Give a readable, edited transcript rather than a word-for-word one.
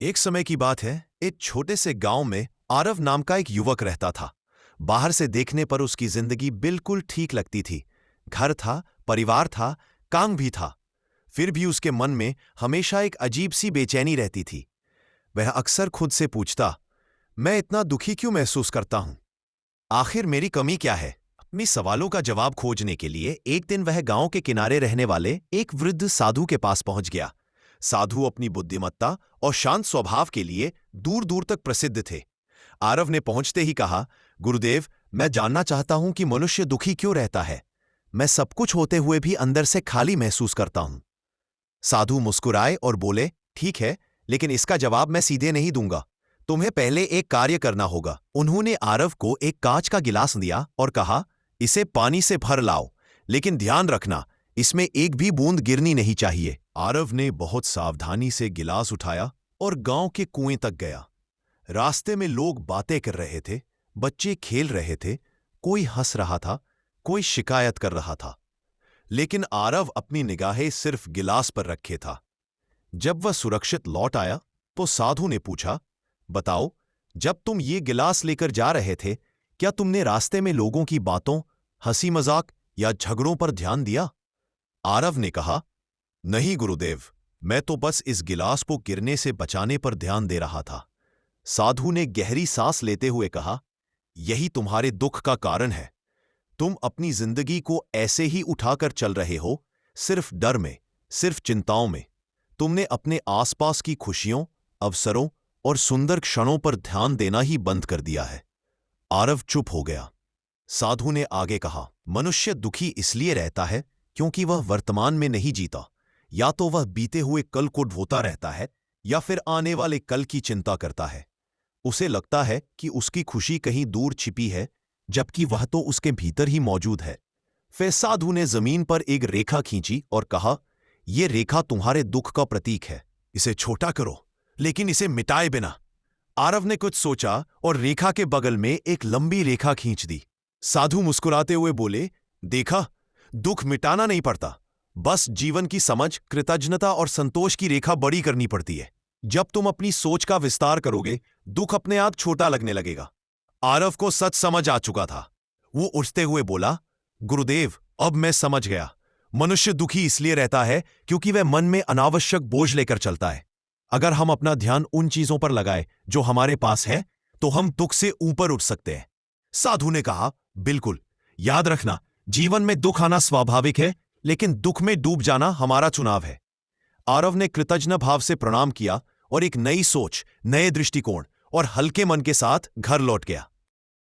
एक समय की बात है, एक छोटे से गांव में आरव नाम का एक युवक रहता था। बाहर से देखने पर उसकी जिंदगी बिल्कुल ठीक लगती थी। घर था, परिवार था, काम भी था। फिर भी उसके मन में हमेशा एक अजीब सी बेचैनी रहती थी। वह अक्सर खुद से पूछता, मैं इतना दुखी क्यों महसूस करता हूं? आखिर मेरी कमी क्या है? अपनी सवालों का जवाब खोजने के लिए एक दिन वह गांव के किनारे रहने वाले एक वृद्ध साधु के पास पहुंच गया। साधु अपनी बुद्धिमत्ता और शांत स्वभाव के लिए दूर दूर तक प्रसिद्ध थे। आरव ने पहुंचते ही कहा, गुरुदेव, मैं जानना चाहता हूं कि मनुष्य दुखी क्यों रहता है। मैं सब कुछ होते हुए भी अंदर से खाली महसूस करता हूं। साधु मुस्कुराए और बोले, ठीक है, लेकिन इसका जवाब मैं सीधे नहीं दूंगा। तुम्हें पहले एक कार्य करना होगा। उन्होंने आरव को एक कांच का गिलास दिया और कहा, इसे पानी से भर लाओ, लेकिन ध्यान रखना, इसमें एक भी बूंद गिरनी नहीं चाहिए। आरव ने बहुत सावधानी से गिलास उठाया और गांव के कुएं तक गया। रास्ते में लोग बातें कर रहे थे, बच्चे खेल रहे थे, कोई हंस रहा था, कोई शिकायत कर रहा था। लेकिन आरव अपनी निगाहें सिर्फ गिलास पर रखे था। जब वह सुरक्षित लौट आया तो साधु ने पूछा, बताओ, जब तुम ये गिलास लेकर जा रहे थे, क्या तुमने रास्ते में लोगों की बातों, हंसी मजाक या झगड़ों पर ध्यान दिया? आरव ने कहा, नहीं गुरुदेव, मैं तो बस इस गिलास को गिरने से बचाने पर ध्यान दे रहा था। साधु ने गहरी सांस लेते हुए कहा, यही तुम्हारे दुख का कारण है। तुम अपनी जिंदगी को ऐसे ही उठाकर चल रहे हो, सिर्फ डर में, सिर्फ चिंताओं में। तुमने अपने आसपास की खुशियों, अवसरों और सुंदर क्षणों पर ध्यान देना ही बंद कर दिया है। आरव चुप हो गया। साधु ने आगे कहा, मनुष्य दुखी इसलिए रहता है क्योंकि वह वर्तमान में नहीं जीता। या तो वह बीते हुए कल को ढोता रहता है या फिर आने वाले कल की चिंता करता है। उसे लगता है कि उसकी खुशी कहीं दूर छिपी है, जबकि वह तो उसके भीतर ही मौजूद है। फिर साधु ने जमीन पर एक रेखा खींची और कहा, यह रेखा तुम्हारे दुख का प्रतीक है। इसे छोटा करो, लेकिन इसे मिटाए बिना। आरव ने कुछ सोचा और रेखा के बगल में एक लंबी रेखा खींच दी। साधु मुस्कुराते हुए बोले, देखा, दुख मिटाना नहीं पड़ता, बस जीवन की समझ, कृतज्ञता और संतोष की रेखा बड़ी करनी पड़ती है। जब तुम अपनी सोच का विस्तार करोगे, दुख अपने आप छोटा लगने लगेगा। आरव को सच समझ आ चुका था। वो उठते हुए बोला, गुरुदेव, अब मैं समझ गया। मनुष्य दुखी इसलिए रहता है क्योंकि वह मन में अनावश्यक बोझ लेकर चलता है। अगर हम अपना ध्यान उन चीजों पर लगाए जो हमारे पास है, तो हम दुख से ऊपर उठ सकते हैं। साधु ने कहा, बिल्कुल, याद रखना, जीवन में दुख आना स्वाभाविक है, लेकिन दुख में डूब जाना हमारा चुनाव है। आरव ने कृतज्ञ भाव से प्रणाम किया और एक नई सोच, नए दृष्टिकोण और हल्के मन के साथ घर लौट गया।